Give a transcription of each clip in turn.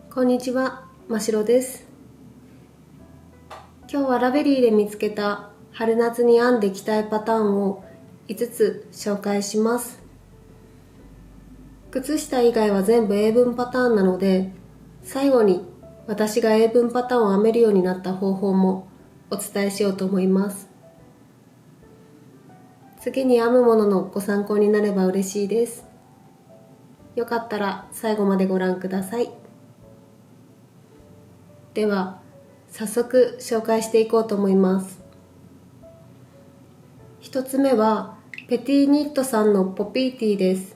こんにちは、ましろです。今日はラベリーで見つけた春夏に編んで着たいパターンを5つ紹介します。靴下以外は全部英文パターンなので、最後に私が英文パターンを編めるようになった方法もお伝えしようと思います。次に編むもののご参考になれば嬉しいです。よかったら最後までご覧ください。では早速紹介していこうと思います。一つ目はペティニットさんのポピーティーです。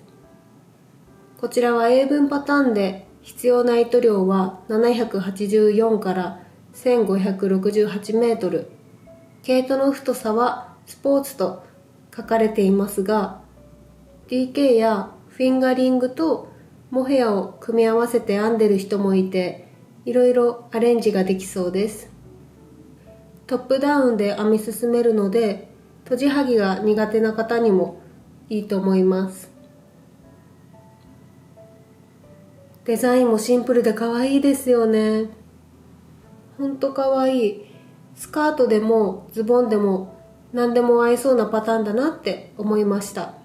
こちらは英文パターンで必要な糸量は784から1568メートル。毛糸の太さはスポーツと書かれていますが、DK やフィンガリングとモヘアを組み合わせて編んでる人もいて、いろいろアレンジができそうです。トップダウンで編み進めるので、閉じはぎが苦手な方にもいいと思います。デザインもシンプルで可愛いですよね。ほんと可愛い。スカートでもズボンでも何でも合いそうなパターンだなって思いました。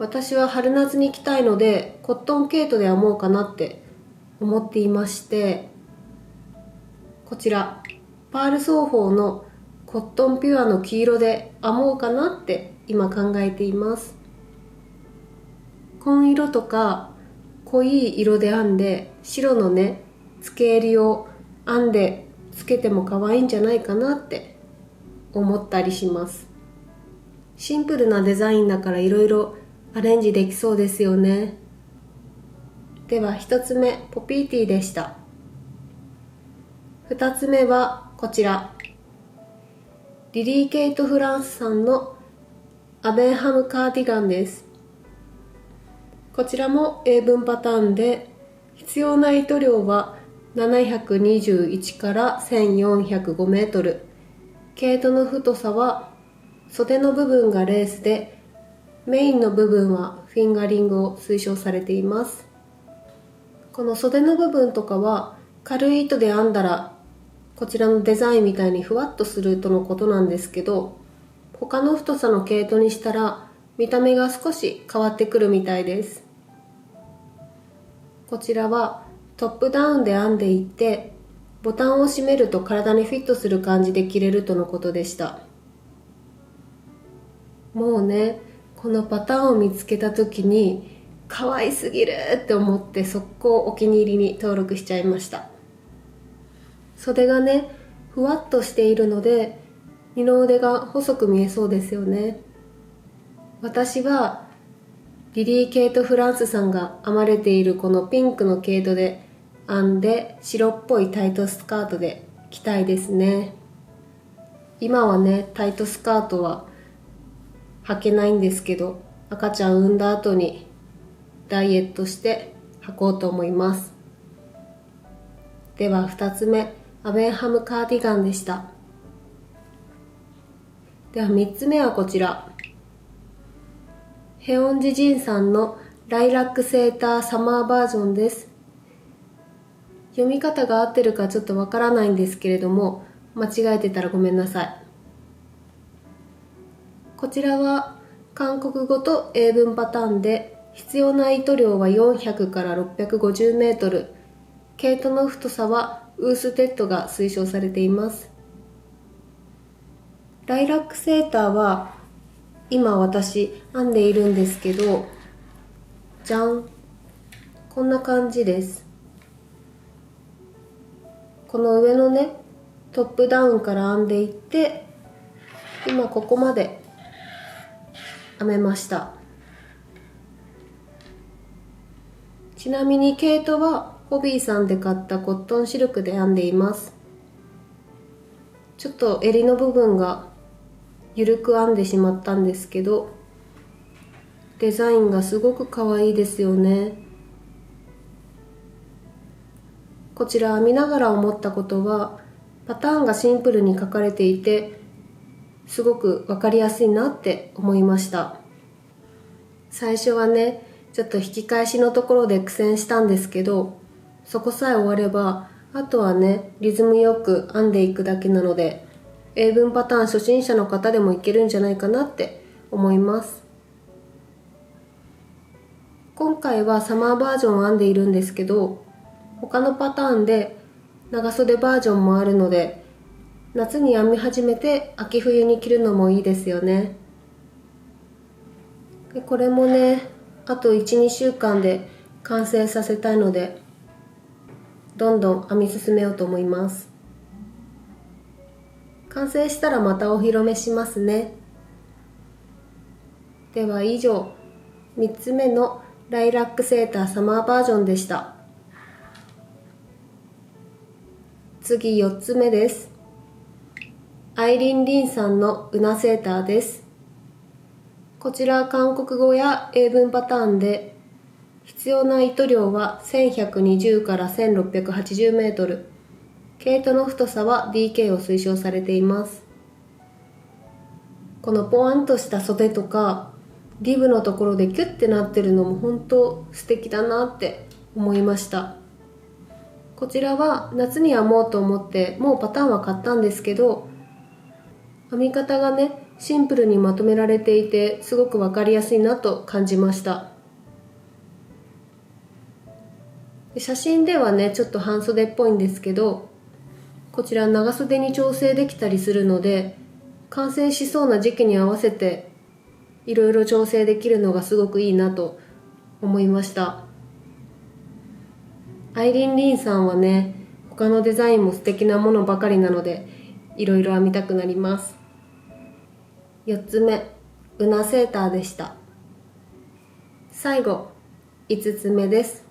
私は春夏に着たいのでコットン毛糸で編もうかなって思っていまして、こちらパール奏法のコットンピュアの黄色で編もうかなって今考えています。紺色とか濃い色で編んで、白のね付け襟を編んでつけても可愛いんじゃないかなって思ったりします。シンプルなデザインだからいろいろアレンジできそうですよね。では1つ目ポピーティーでした。2つ目はこちらリリー・ケイト・フランスさんのアベンハムカーディガンです。こちらも英文パターンで必要な糸量は721から1405メートル。毛糸の太さは袖の部分がレースで、メインの部分はフィンガリングを推奨されています。この袖の部分とかは軽い糸で編んだらこちらのデザインみたいにふわっとするとのことなんですけど、他の太さの毛糸にしたら見た目が少し変わってくるみたいです。こちらはトップダウンで編んでいって、ボタンを閉めると体にフィットする感じで着れるとのことでした。もうね、このパターンを見つけた時に可愛すぎるって思って速攻お気に入りに登録しちゃいました。袖がねふわっとしているので二の腕が細く見えそうですよね。私はリリー・ケイト・フランスさんが編まれているこのピンクの毛糸で編んで、白っぽいタイトスカートで着たいですね。今はねタイトスカートは履けないんですけど、赤ちゃん産んだ後にダイエットして履こうと思います。では2つ目アベンハムカーディガンでした。では3つ目はこちらヘオンジジンさんのライラックセーターサマーバージョンです。読み方が合ってるかちょっとわからないんですけれども、間違えてたらごめんなさい。こちらは韓国語と英文パターンで必要な糸量は400から650メートル。毛糸の太さはウーステッドが推奨されています。ライラックセーターは今私編んでいるんですけど、じゃん、こんな感じです。この上のねトップダウンから編んでいって、今ここまで編めました。ちなみに毛糸はホビーさんで買ったコットンシルクで編んでいます。ちょっと襟の部分が緩く編んでしまったんですけど、デザインがすごく可愛いですよね。こちら編みながら思ったことは、パターンがシンプルに書かれていてすごく分かりやすいなって思いました。最初はねちょっと引き返しのところで苦戦したんですけど、そこさえ終われば、あとはね、リズムよく編んでいくだけなので、英文パターン初心者の方でもいけるんじゃないかなって思います。今回はサマーバージョンを編んでいるんですけど、他のパターンで長袖バージョンもあるので、夏に編み始めて秋冬に着るのもいいですよね。でこれもね、あと 1,2 週間で完成させたいので、どんどん編み進めようと思います。完成したらまたお披露目しますね。では以上、3つ目のライラックセーターサマーバージョンでした。次4つ目です。アイリン・リンさんのウナセーターです。こちら韓国語や英文パターンで、必要な糸量は1120から1680メートル。毛糸の太さは DK を推奨されています。このポワンとした袖とかリブのところでキュッてなってるのも本当素敵だなって思いました。こちらは夏に編もうと思ってもうパターンは買ったんですけど、編み方がねシンプルにまとめられていてすごくわかりやすいなと感じました。写真ではねちょっと半袖っぽいんですけど、こちら長袖に調整できたりするので、完成しそうな時期に合わせていろいろ調整できるのがすごくいいなと思いました。アイリン・リンさんはね、他のデザインも素敵なものばかりなので、いろいろ編みたくなります。4つ目、ウナセーターでした。最後、5つ目です。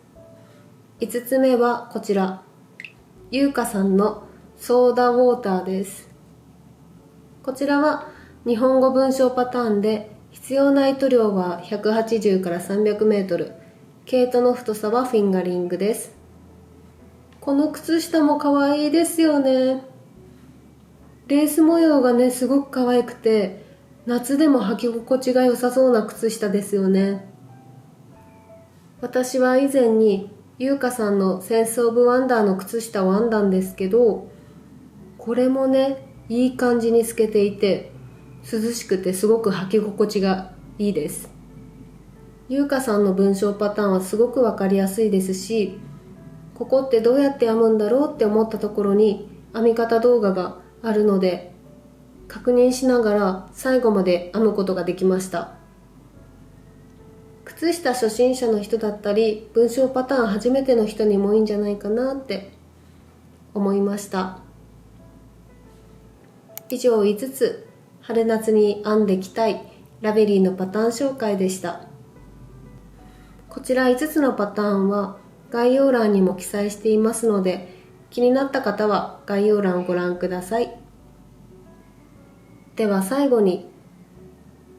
5つ目はこちら、ゆうかさんのソーダウォーターです。こちらは日本語文章パターンで、必要な糸量は180から300メートル。毛糸の太さはフィンガリングです。この靴下も可愛いですよね。レース模様がね、すごく可愛くて、夏でも履き心地が良さそうな靴下ですよね。私は以前に優香さんのセンスオブワンダーの靴下を編んだんですけど、これもね、いい感じに透けていて、涼しくてすごく履き心地がいいです。優香さんの文章パターンはすごくわかりやすいですし、ここってどうやって編むんだろうって思ったところに編み方動画があるので、確認しながら最後まで編むことができました。靴下初心者の人だったり、文章パターン初めての人にもいいんじゃないかなって思いました。以上5つ、春夏に編んできたいラベリーのパターン紹介でした。こちら5つのパターンは概要欄にも記載していますので、気になった方は概要欄をご覧ください。では最後に、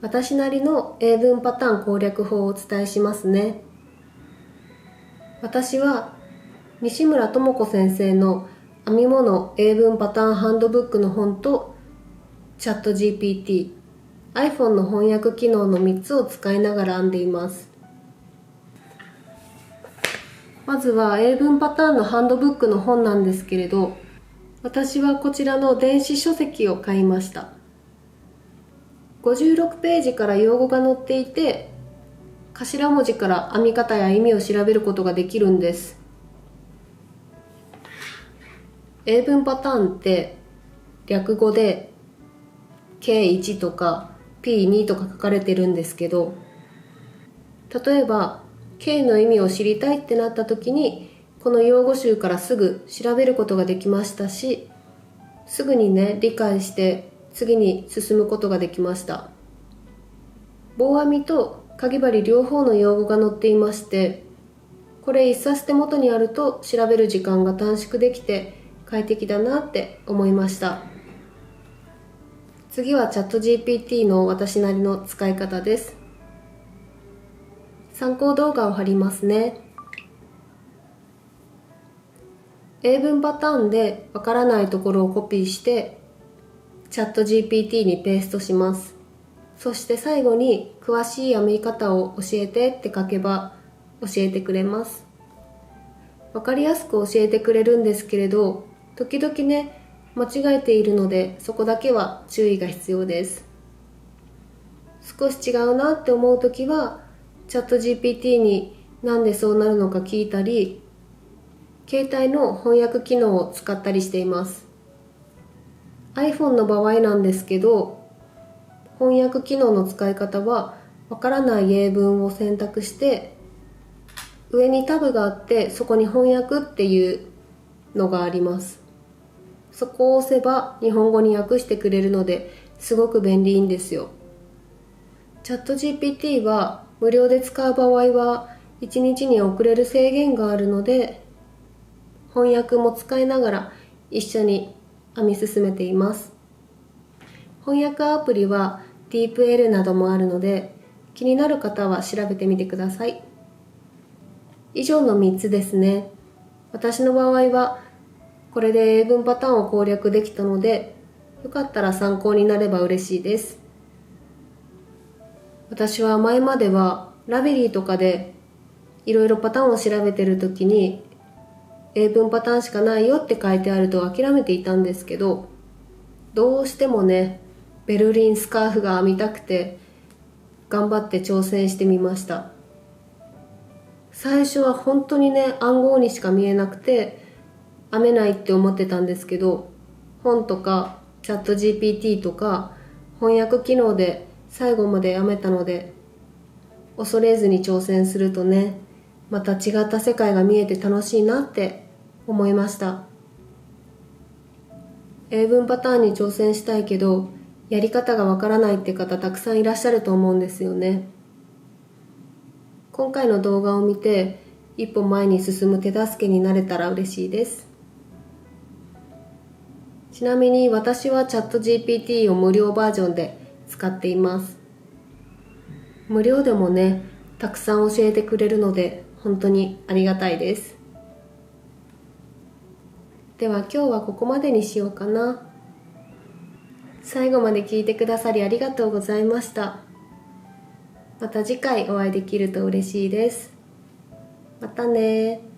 私なりの英文パターン攻略法をお伝えしますね。私は西村智子先生の編み物英文パターンハンドブックの本とチャット GPT、iPhone の翻訳機能の3つを使いながら編んでいます。まずは英文パターンのハンドブックの本なんですけれど、私はこちらの電子書籍を買いました。56ページから用語が載っていて、頭文字から編み方や意味を調べることができるんです。英文パターンって略語で K1 とか P2 とか書かれてるんですけど、例えば K の意味を知りたいってなった時に、この用語集からすぐ調べることができましたし、すぐにね理解して次に進むことができました。棒編みとかぎ針両方の用語が載っていまして、これ一冊手元にあると調べる時間が短縮できて快適だなって思いました。次はチャット GPT の私なりの使い方です。参考動画を貼りますね。英文パターンでわからないところをコピーしてチャット GPT にペーストします。そして最後に詳しい編み方を教えてって書けば教えてくれます。わかりやすく教えてくれるんですけれど、時々ね、間違えているので、そこだけは注意が必要です。少し違うなって思うときは、チャット GPT になんでそうなるのか聞いたり、携帯の翻訳機能を使ったりしています。iPhone の場合なんですけど、翻訳機能の使い方は、わからない英文を選択して、上にタブがあって、そこに翻訳っていうのがあります。そこを押せば日本語に訳してくれるので、すごく便利んですよ。チャット GPT は無料で使う場合は1日に遅れる制限があるので、翻訳も使いながら一緒に編み進めています。翻訳アプリは DeepL などもあるので、気になる方は調べてみてください。以上の3つですね。私の場合はこれで英文パターンを攻略できたので、よかったら参考になれば嬉しいです。私は前まではラベリーとかでいろいろパターンを調べてるときに、英文パターンしかないよって書いてあると諦めていたんですけど、どうしてもね、ベルリンスカーフが編みたくて頑張って挑戦してみました。最初は本当にね、暗号にしか見えなくて編めないって思ってたんですけど、本とかチャット GPT とか翻訳機能で最後まで編めたので、恐れずに挑戦するとね、また違った世界が見えて楽しいなって思いました。英文パターンに挑戦したいけど、やり方がわからないって方たくさんいらっしゃると思うんですよね。今回の動画を見て、一歩前に進む手助けになれたら嬉しいです。ちなみに私はチャット GPT を無料バージョンで使っています。無料でもね、たくさん教えてくれるので本当にありがたいです。では今日はここまでにしようかな。最後まで聞いてくださりありがとうございました。また次回お会いできると嬉しいです。またね。